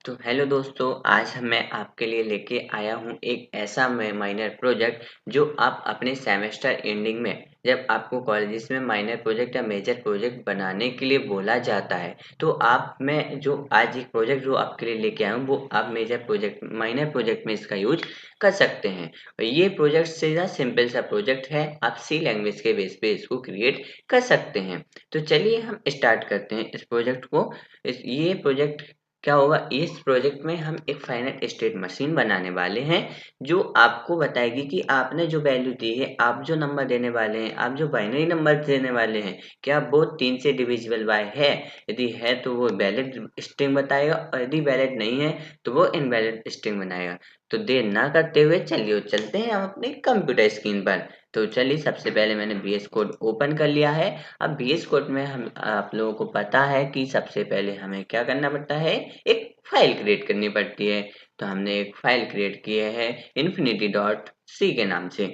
तो हेलो दोस्तों, आज मैं आपके लिए लेके आया हूँ एक ऐसा माइनर प्रोजेक्ट जो आप अपने सेमेस्टर एंडिंग में जब आपको कॉलेजेस में माइनर प्रोजेक्ट या मेजर प्रोजेक्ट बनाने के लिए बोला जाता है तो आप मैं जो आज एक प्रोजेक्ट जो आपके लिए लेके आया हूँ वो आप मेजर प्रोजेक्ट माइनर प्रोजेक्ट में इसका यूज कर सकते हैं। और ये प्रोजेक्ट सीधा सिंपल सा प्रोजेक्ट है, आप सी लैंग्वेज के बेस पे इसको क्रिएट कर सकते हैं। तो चलिए हम स्टार्ट करते हैं इस प्रोजेक्ट को। ये प्रोजेक्ट क्या होगा, इस प्रोजेक्ट में हम एक फाइनाइट स्टेट मशीन बनाने वाले हैं जो आपको बताएगी कि आपने जो वैल्यू दी है, आप जो नंबर देने वाले हैं, आप जो बाइनरी नंबर देने वाले हैं, क्या वो 3 से डिविजिबल बाय है। यदि है तो वो वैलिड स्ट्रिंग बताएगा और यदि वैलिड नहीं है तो वो इनवैलिड स्ट्रिंग बनाएगा। तो देर ना करते हुए चलिए चलते हैं हम अपने कंप्यूटर स्क्रीन पर। तो चलिए, सबसे पहले मैंने VS कोड ओपन कर लिया है। अब VS कोड में हम आप लोगों को पता है कि सबसे पहले हमें क्या करना पड़ता है, एक फाइल क्रिएट करनी पड़ती है। तो हमने एक फाइल क्रिएट की है infinity.c के नाम से।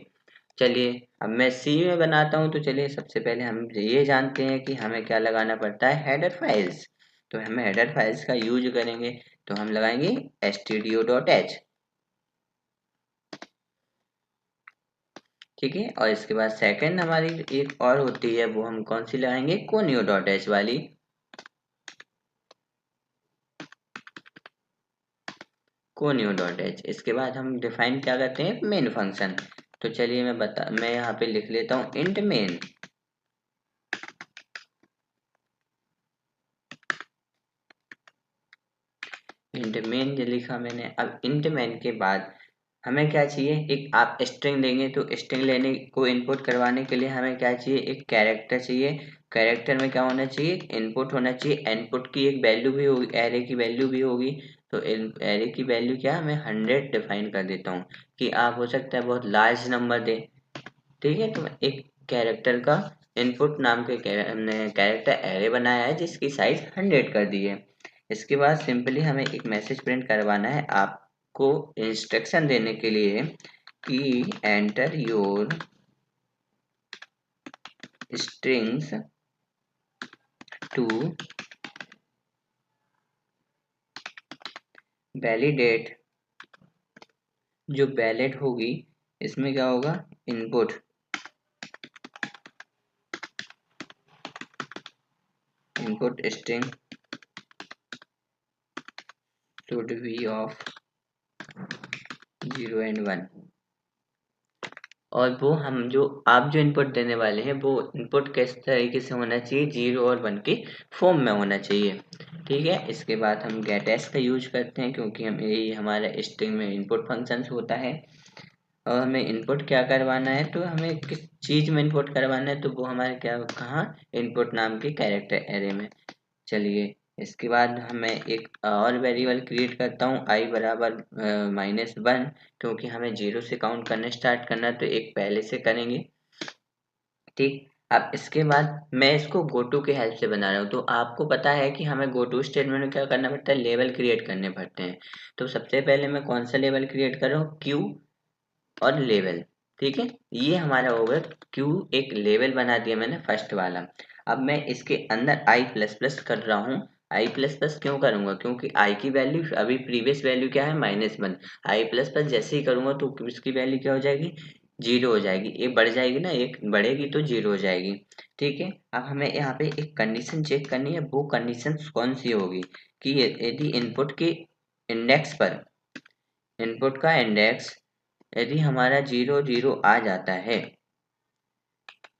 चलिए अब मैं सी में बनाता हूँ। तो चलिए सबसे पहले हम ये जानते हैं कि हमें क्या लगाना पड़ता है, हेडर फाइल्स। तो हमें हेडर फाइल्स का यूज करेंगे तो हम लगाएंगे stdio.h। ठीक है, और इसके बाद सेकंड हमारी एक और होती है, वो हम कौन सी लगाएंगे, conio.h वाली। conio.h इसके बाद हम डिफाइन क्या करते हैं, मेन फंक्शन। तो चलिए मैं यहाँ पे लिख लेता हूँ इंट मेन। इंट मेन जो लिखा मैंने। अब इंट मेन के बाद हमें क्या चाहिए, एक आप स्ट्रिंग देंगे तो स्ट्रिंग लेने को इनपुट करवाने के लिए हमें क्या चाहिए, एक कैरेक्टर चाहिए। कैरेक्टर में क्या होना चाहिए, इनपुट होना चाहिए। इनपुट की एक वैल्यू भी होगी, एरे की वैल्यू भी होगी। तो एरे की वैल्यू क्या, मैं 100 डिफाइन कर देता हूँ कि आप हो सकता है बहुत लार्ज नंबर दे। ठीक है, तो मैं एक कैरेक्टर का इनपुट नाम के हमने कैरेक्टर एरे बनाया है जिसकी साइज 100 कर दी है। इसके बाद सिंपली हमें एक मैसेज प्रिंट करवाना है आपको इंस्ट्रक्शन देने के लिए कि enter your strings to validate. जो वैलिड होगी इसमें क्या होगा, input string should be of 0 and 1। और वो हम जो आप जो इनपुट देने वाले हैं वो इनपुट किस तरीके से होना चाहिए, 0 और 1 के फॉर्म में होना चाहिए। ठीक है, इसके बाद हम गेट एस का यूज करते हैं क्योंकि हम यही हमारा स्ट्रिंग में इनपुट फंक्शंस होता है। और हमें इनपुट क्या करवाना है, तो हमें किस चीज़ में इनपुट करवाना है, तो वो हमारे क्या कहाँ, इनपुट नाम के कैरेक्टर एरे में। चलिए इसके बाद हमें एक और वेरिएबल क्रिएट करता हूँ आई बराबर -1, क्योंकि हमें 0 से काउंट करना स्टार्ट करना है तो एक पहले से करेंगे। ठीक, अब इसके बाद मैं इसको गोटू के हेल्प से बना रहा हूँ। तो आपको पता है कि हमें गोटू स्टेटमेंट में क्या करना पड़ता है, लेवल क्रिएट करने पड़ते हैं। तो सबसे पहले मैं कौन सा लेवल क्रिएट कर रहा हूँ, क्यू और लेवल। ठीक है, ये हमारा होगा क्यू, एक लेवल बना दिया मैंने फर्स्ट वाला। अब मैं इसके अंदर आई प्लस प्लस कर रहा हूँ। आई प्लस प्लस क्यों करूंगा, क्योंकि आई की वैल्यू अभी प्रीवियस वैल्यू क्या है, -1। आई प्लस प्लस जैसे ही करूंगा तो इसकी वैल्यू क्या हो जाएगी, 0 हो जाएगी। एक बढ़ जाएगी ना, एक बढ़ेगी तो 0 हो जाएगी। ठीक है, अब हमें यहाँ पे एक कंडीशन चेक करनी है। वो कंडीशन कौन सी होगी कि यदि इनपुट के इंडेक्स पर, इनपुट का इंडेक्स यदि हमारा 0 0 आ जाता है,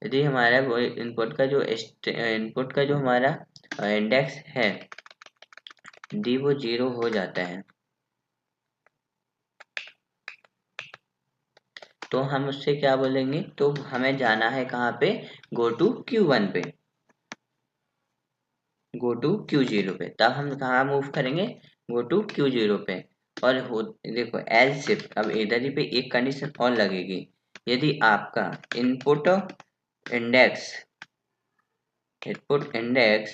यदि हमारा वो इनपुट का जो हमारा इंडेक्स है यदि वो 0 हो जाता है तो हम उससे क्या बोलेंगे, तो हमें जाना है कहाँ पे, गो टू Q1 पे, गो टू Q0 पे। तब हम कहाँ मूव करेंगे, गो टू Q0 पे। और देखो एल्स इफ, अब इधर ही पे एक कंडीशन और लगेगी। यदि आपका इनपुट इंडेक्स इनपुट इंडेक्स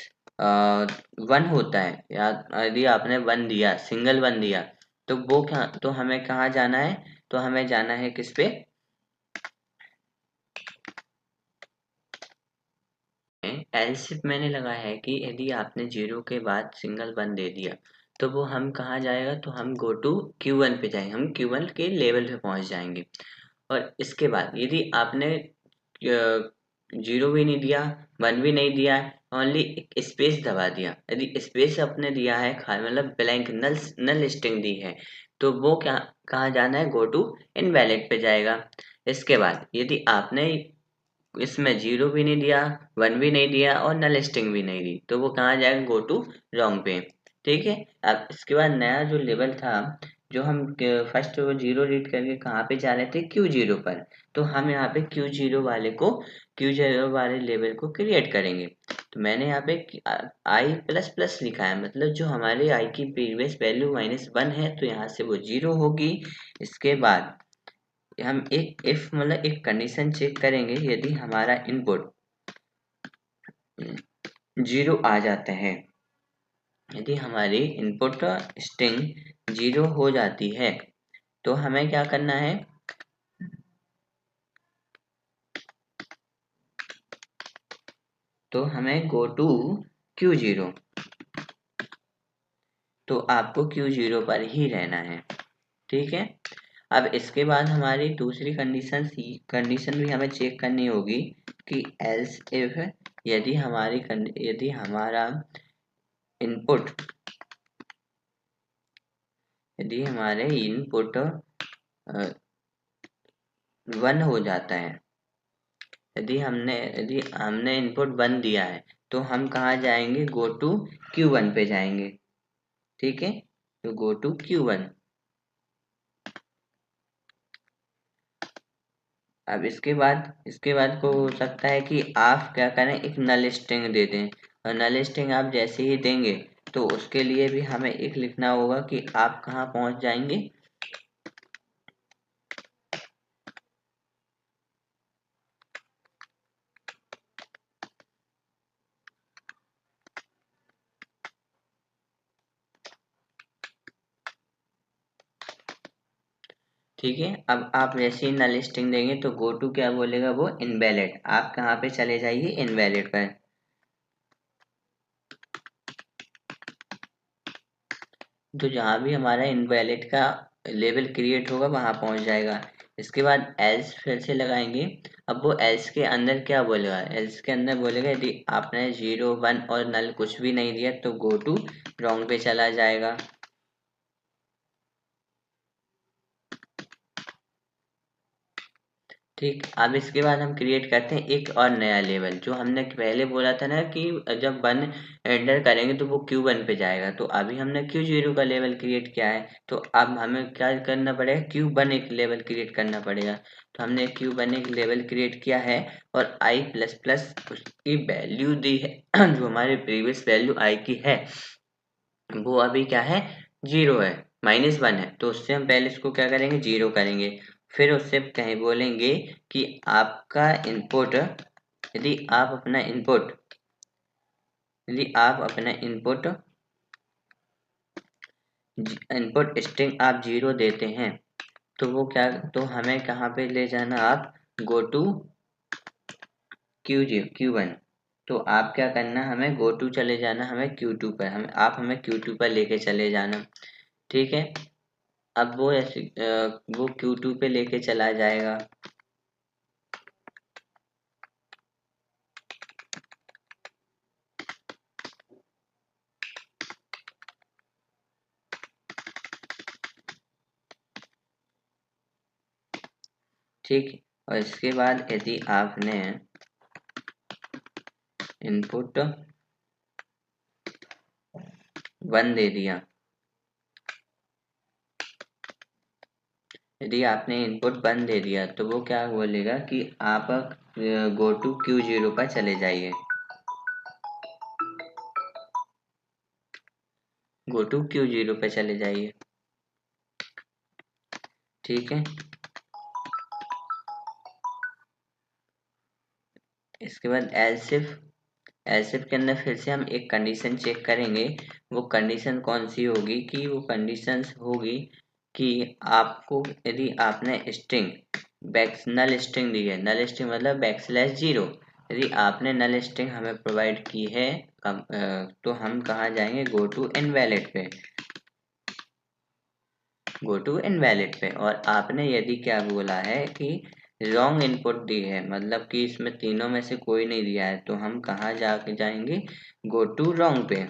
1 होता है, या यदि आपने 1 दिया, सिंगल 1 दिया, तो वो क्या, तो हमें कहाँ जाना है, तो हमें जाना है किस पे, एल्स इफ मैंने लगाया है कि यदि आपने 0 के बाद सिंगल 1 दे दिया तो वो हम कहाँ जाएगा, तो हम गो टू Q1 पे जाएंगे, हम Q1 के लेवल पे पहुंच जाएंगे। और इसके बाद यदि आपने 0 भी नहीं दिया, 1 भी नहीं दिया, ओनली स्पेस दबा दिया, यदि स्पेस आपने दिया है मतलब ब्लैंक नल नल स्ट्रिंग दी है, तो वो क्या कहाँ जाना है, गो टू इनवैलिड पे जाएगा। इसके बाद यदि आपने इसमें 0 भी नहीं दिया, 1 भी नहीं दिया और नल स्ट्रिंग भी नहीं दी, तो वो कहाँ जाएगा, गो टू रॉन्ग पे। ठीक है। अब इसके बाद नया जो लेवल था, जो हम फर्स्ट वो 0 रीड करके कहाँ पे जा रहे थे, Q0 पर, तो हम यहाँ पे Q0 वाले लेवल को क्रिएट करेंगे। तो मैंने यहाँ पे आई प्लस प्लस लिखा है, मतलब जो हमारे आई की प्रीवियस वैल्यू -1 है, तो यहाँ से वो 0 होगी। इसके बाद हम एक इफ मतलब एक कंडीशन चेक करेंगे, यदि हमारा इनपुट 0 आ जाता है, यदि हमारी इनपुट स्ट्रिंग 0 हो जाती है, तो हमें क्या करना है, तो हमें गो टू Q0, तो आपको Q0 पर ही रहना है। ठीक है। अब इसके बाद हमारी दूसरी कंडीशन भी हमें चेक करनी होगी कि एल्स इफ यदि हमारा इनपुट यदि हमारे इनपुट 1 हो जाता है, यदि हमने इनपुट 1 दिया है, तो हम कहाँ जाएंगे, गो टू Q1 पे जाएंगे। ठीक है। तो गो टू Q1। अब इसके बाद को हो सकता है कि आप क्या करें, एक नल स्ट्रिंग दे दें, और नल स्ट्रिंग आप जैसे ही देंगे, तो उसके लिए भी हमें एक लिखना होगा कि आप कहाँ पहुंच जाएंगे, ठीक है। अब आप जैसे ही नल स्ट्रिंग देंगे, तो गो टू क्या बोलेगा, वो इनवैलिड, आप कहाँ पे चले जाइए, इनवैलिड पर। तो जहाँ भी हमारा इनवैलिड का लेवल क्रिएट होगा, वहां पहुंच जाएगा। इसके बाद एल्स फिर से लगाएंगे। अब वो एल्स के अंदर क्या बोलेगा, एल्स के अंदर बोलेगा यदि आपने 0 1 और नल कुछ भी नहीं दिया, तो गो टू रॉन्ग पे चला जाएगा। ठीक। अब इसके बाद हम क्रिएट करते हैं एक और नया लेवल, जो हमने पहले बोला था ना कि जब 1 एंटर करेंगे तो वो Q1 पे जाएगा, तो अभी हमने Q0 का लेवल क्रिएट किया है, तो अब हमें क्या करना पड़ेगा, Q1 एक लेवल क्रिएट करना पड़ेगा। तो हमने Q1 एक लेवल क्रिएट किया है, और आई प्लस प्लस उसकी वैल्यू दी है जो हमारी प्रीवियस वैल्यू आई की है, वो अभी क्या है, 0 है, -1 है, तो उससे हम पहले इसको क्या करेंगे, 0 करेंगे। फिर उससे कहीं बोलेंगे कि आपका इनपुट यदि आप अपना इनपुट यदि आप अपना इनपुट इनपुट स्ट्रिंग आप 0 देते हैं, तो हमें कहाँ पे ले जाना, आप गो टू Q1। तो आप क्या करना, हमें गो टू चले जाना, हमें Q2 पर, हमें Q2 पर लेके चले जाना। ठीक है। अब वो Q2 पे लेके चला जाएगा। ठीक। और इसके बाद यदि आपने इनपुट 1 दे दिया, यदि आपने इनपुट 1 दे दिया, तो वो क्या बोलेगा कि आप गो टू Q0 पर चले जाइए। गो टू Q0 पे चले जाइए। ठीक है। इसके बाद एलसिफ के अंदर फिर से हम एक कंडीशन चेक करेंगे। वो कंडीशन कौन सी होगी, कि वो कंडीशन होगी कि आपको यदि आपने स्ट्रिंग नल स्ट्रिंग दी है, नल स्ट्रिंग मतलब \0, यदि आपने नल स्ट्रिंग हमें प्रोवाइड की है, तो हम कहाँ जाएंगे, गो टू इनवैलिड पे। गो टू इनवैलिड पे। और आपने यदि क्या बोला है कि रॉन्ग इनपुट दी है, मतलब कि इसमें तीनों में से कोई नहीं दिया है, तो हम कहाँ जाके जाएंगे, गो टू रॉन्ग पे।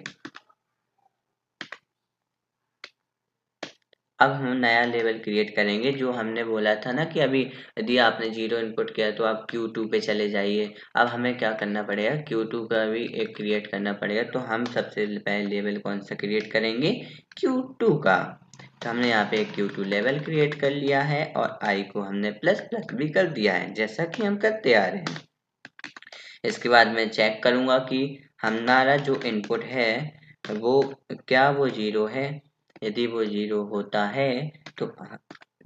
अब हम नया लेवल क्रिएट करेंगे, जो हमने बोला था ना कि अभी यदि आपने 0 इनपुट किया तो आप Q2 पे चले जाइए। अब हमें क्या करना पड़ेगा, Q2 का भी एक क्रिएट करना पड़ेगा। तो हम सबसे पहले लेवल कौन सा क्रिएट करेंगे, Q2 का। तो हमने यहाँ पे एक Q2 लेवल क्रिएट कर लिया है और I को हमने प्लस प्लस भी कर दिया है, जैसा कि हम करते आ रहे हैं। इसके बाद मैं चेक करूंगा कि हमारा जो इनपुट है वो क्या वो 0 है। यदि वो 0 होता है तो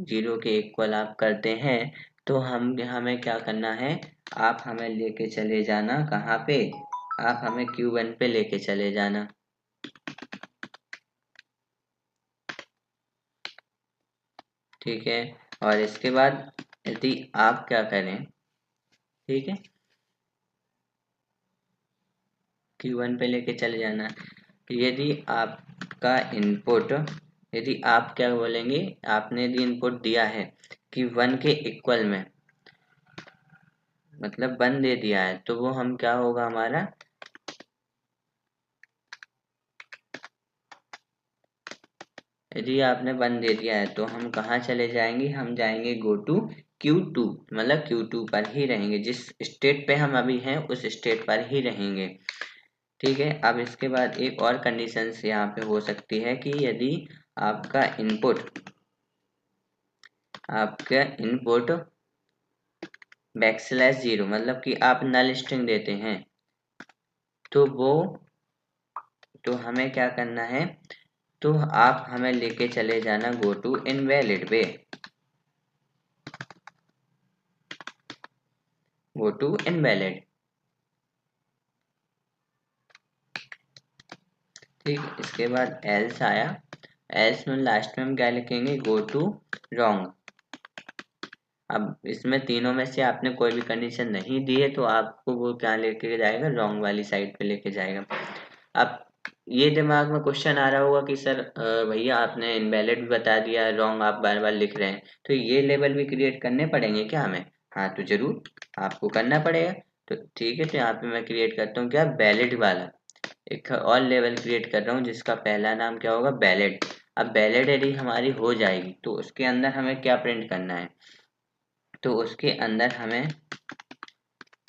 0 के इक्वल आप करते हैं, तो हमें क्या करना है, आप हमें लेके चले जाना कहाँ पे, आप हमें Q1 पे लेके चले जाना। ठीक है, और इसके बाद यदि आप क्या करें, ठीक है, Q1 पे लेके चले जाना। यदि आपका इनपुट, यदि आप क्या बोलेंगे, आपने यदि इनपुट दिया है कि 1 के इक्वल में, मतलब 1 दे दिया है, तो वो हम क्या होगा हमारा, यदि आपने 1 दे दिया है तो हम कहाँ चले जाएंगे, हम जाएंगे गो टू Q2, मतलब Q2 पर ही रहेंगे, जिस स्टेट पे हम अभी हैं उस स्टेट पर ही रहेंगे। ठीक है, अब इसके बाद एक और कंडीशन यहाँ पे हो सकती है कि यदि आपका इनपुट बैकस्लैश 0, मतलब कि आप नल स्ट्रिंग देते हैं, तो तो हमें क्या करना है, तो आप हमें लेके चले जाना गो टू इनवैलिड पे, गो टू इनवैलिड। ठीक, इसके बाद एल्स आया, एल्स में लास्ट में हम क्या लिखेंगे, गो टू रॉन्ग। अब इसमें तीनों में से आपने कोई भी कंडीशन नहीं दी है, तो आपको वो क्या लेके जाएगा, रॉन्ग वाली साइड पे लेके जाएगा। अब ये दिमाग में क्वेश्चन आ रहा होगा कि सर भैया आपने इनवैलिड भी बता दिया, रॉन्ग आप बार बार लिख रहे हैं, तो ये लेवल भी क्रिएट करने पड़ेंगे क्या हमें। हाँ, तो जरूर आपको करना पड़ेगा। तो ठीक है, तो यहाँ पे मैं क्रिएट करता हूँ क्या, वैलिड वाला एक और लेवल क्रिएट कर रहा हूँ, जिसका पहला नाम क्या होगा, वैलिड। अब वैलिड यदि हमारी हो जाएगी तो उसके अंदर हमें क्या प्रिंट करना है, तो उसके अंदर हमें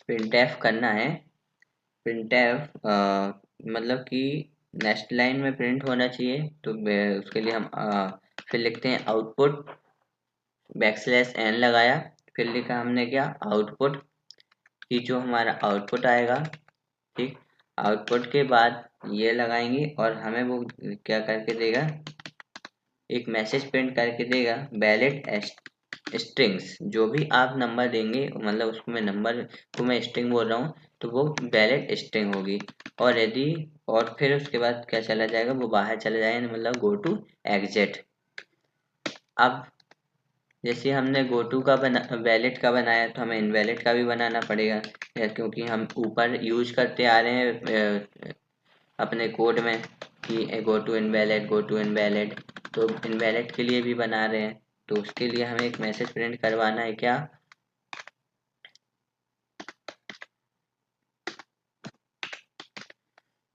प्रिंटफ करना है। प्रिंटफ मतलब कि नेक्स्ट लाइन में प्रिंट होना चाहिए, तो उसके लिए हम फिर लिखते हैं आउटपुट, बैकस्लैश एन लगाया, फिर लिखा हमने क्या, आउटपुट, कि जो हमारा आउटपुट आएगा। ठीक, आउटपुट के बाद ये लगाएंगे और हमें वो क्या करके देगा, एक मैसेज प्रिंट करके देगा, वैलिड स्ट्रिंग्स। जो भी आप नंबर देंगे, मतलब उसको मैं नंबर को मैं स्ट्रिंग बोल रहा हूँ, तो वो वैलिड स्ट्रिंग होगी। और यदि, और फिर उसके बाद क्या चला जाएगा, वो बाहर चला जाएगा, मतलब गो टू एग्जिट। अब जैसे हमने गो टू का वैलिड का बनाया, तो हमें इनवैलिड का भी बनाना पड़ेगा, क्योंकि हम ऊपर यूज करते आ रहे हैं अपने कोड में कि go to invalid, go to invalid, तो इनवैलिड के लिए भी बना रहे हैं, तो उसके लिए हमें एक मैसेज प्रिंट करवाना है क्या,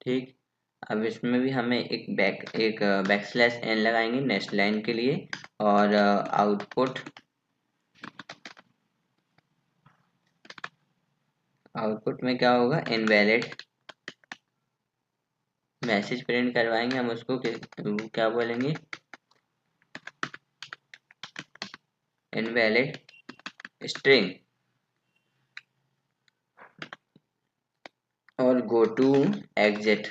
ठीक। अब इसमें भी हमें एक बैकस्लैश एन लगाएंगे नेक्स्ट लाइन के लिए, और आउटपुट में क्या होगा, इनवैलिड मैसेज प्रिंट करवाएंगे हम उसको, क्या बोलेंगे, इनवैलिड स्ट्रिंग, और गो टू एग्जिट।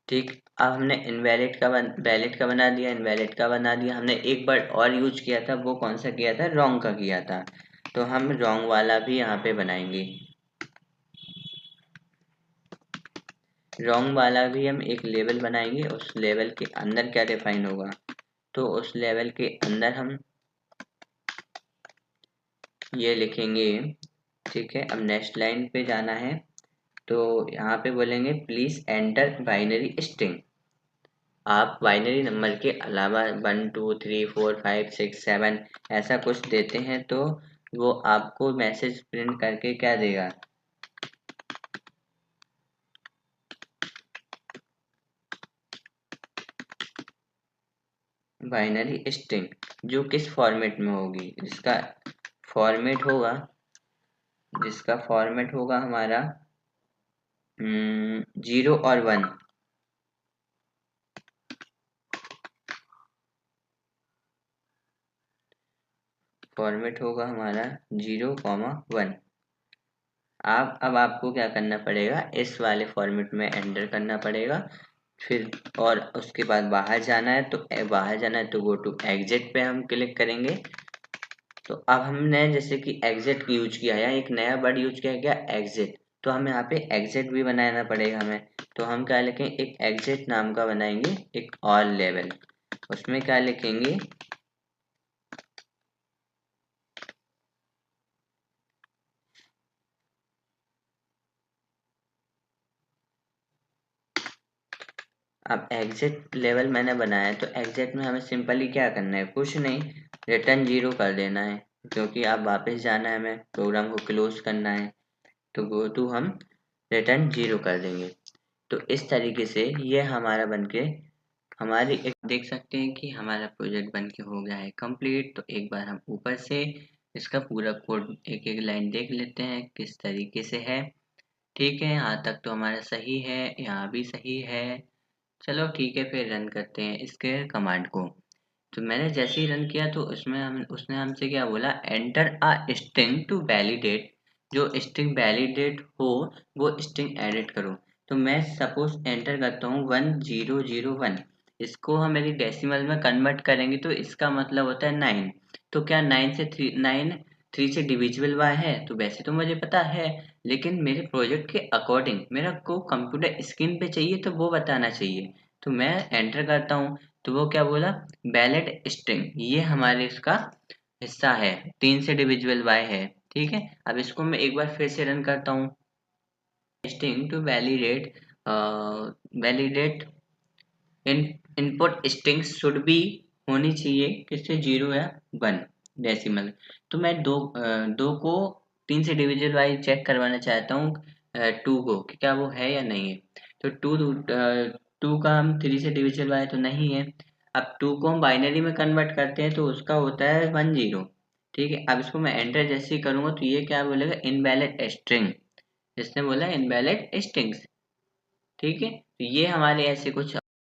ठीक, अब हमने वैलिड का बना दिया, इनवैलिड का बना दिया, हमने एक वर्ड और यूज किया था, वो कौन सा किया था, रॉन्ग का किया था, तो हम रॉन्ग वाला भी यहाँ पे बनाएंगे। रॉन्ग वाला भी हम एक लेवल बनाएंगे, उस लेवल के अंदर क्या डिफाइन होगा, तो उस लेवल के अंदर हम ये लिखेंगे। ठीक है, अब नेक्स्ट लाइन पे जाना है, तो यहाँ पे बोलेंगे प्लीज एंटर बाइनरी स्ट्रिंग। आप बाइनरी नंबर के अलावा 1 2 3 4 5 6 7 ऐसा कुछ देते हैं तो वो आपको मैसेज प्रिंट करके क्या देगा, बाइनरी स्ट्रिंग, जो किस फॉर्मेट में होगी, जिसका फॉर्मेट होगा हमारा 0 और 1। फॉर्मेट होगा हमारा 0, 1। अब आपको क्या करना पड़ेगा, इस वाले फॉर्मेट में एंटर करना पड़ेगा। फिर और उसके बाद बाहर जाना है तो गो टू एग्जिट पे हम क्लिक करेंगे। तो अब हमने जैसे कि एग्जिट यूज किया है, एक नया वर्ड यूज किया गया एग्जिट, तो हमें यहाँ पे एग्जिट भी बनाना पड़ेगा हमें। तो हम क्या लिखेंगे, एक एग्जिट नाम का बनाएंगे, एक ऑल लेवल, उसमें क्या लिखेंगे, अब एग्जिट लेवल मैंने बनाया है, तो एग्जिट में हमें सिंपली क्या करना है, कुछ नहीं, रिटर्न 0 कर देना है, क्योंकि अब वापस जाना है, हमें प्रोग्राम को क्लोज करना है, तो गो टू हम रिटर्न 0 कर देंगे। तो इस तरीके से ये हमारा बनके हमारी एक देख सकते हैं कि हमारा प्रोजेक्ट बनके हो गया है कंप्लीट। तो एक बार हम ऊपर से इसका पूरा कोड एक एक लाइन देख लेते हैं किस तरीके से है। ठीक है, यहाँ तक तो हमारा सही है, यहाँ भी सही है। चलो ठीक है, फिर रन करते हैं इसके कमांड को। तो मैंने जैसे ही रन किया तो उसने हमसे क्या बोला, enter a string to validate, जो स्ट्रिंग वैलिडेट हो वो स्ट्रिंग एडिट करो। तो मैं सपोज एंटर करता हूँ 1001, इसको हम यदि डेसिमल में कन्वर्ट करेंगे तो इसका मतलब होता है 9। तो क्या 9 से डिविजिबल बाय है, तो वैसे तो मुझे पता है, लेकिन मेरे प्रोजेक्ट के अकॉर्डिंग मेरा को कंप्यूटर स्क्रीन पे चाहिए तो वो बताना चाहिए। तो मैं एंटर करता हूँ, तो वो क्या बोला, वैलिड स्ट्रिंग, ये हमारे इसका हिस्सा है, 3 से डिविजिबल बाय है। ठीक है, अब इसको मैं एक बार फिर से रन करता हूँ, string to validate in input strings should be होनी चाहिए किससे, 0 या 1 डेसिमल। तो मैं दो को 3 से डिविजन वाइज चेक करवाना चाहता हूँ, 2 को कि क्या वो है या नहीं है। तो टू का हम 3 से डिविजन वाइज तो नहीं है। अब 2 को हम बाइनरी में कन्वर्ट करते हैं तो उसका होता है 10। ठीक है, अब इसको मैं एंटर जैसे ही करूंगा तो ये क्या बोलेगा, इनवैलिड स्ट्रिंग, इसने बोला इनवैलिड स्ट्रिंग्स। ठीक है, तो ये हमारे ऐसे कुछ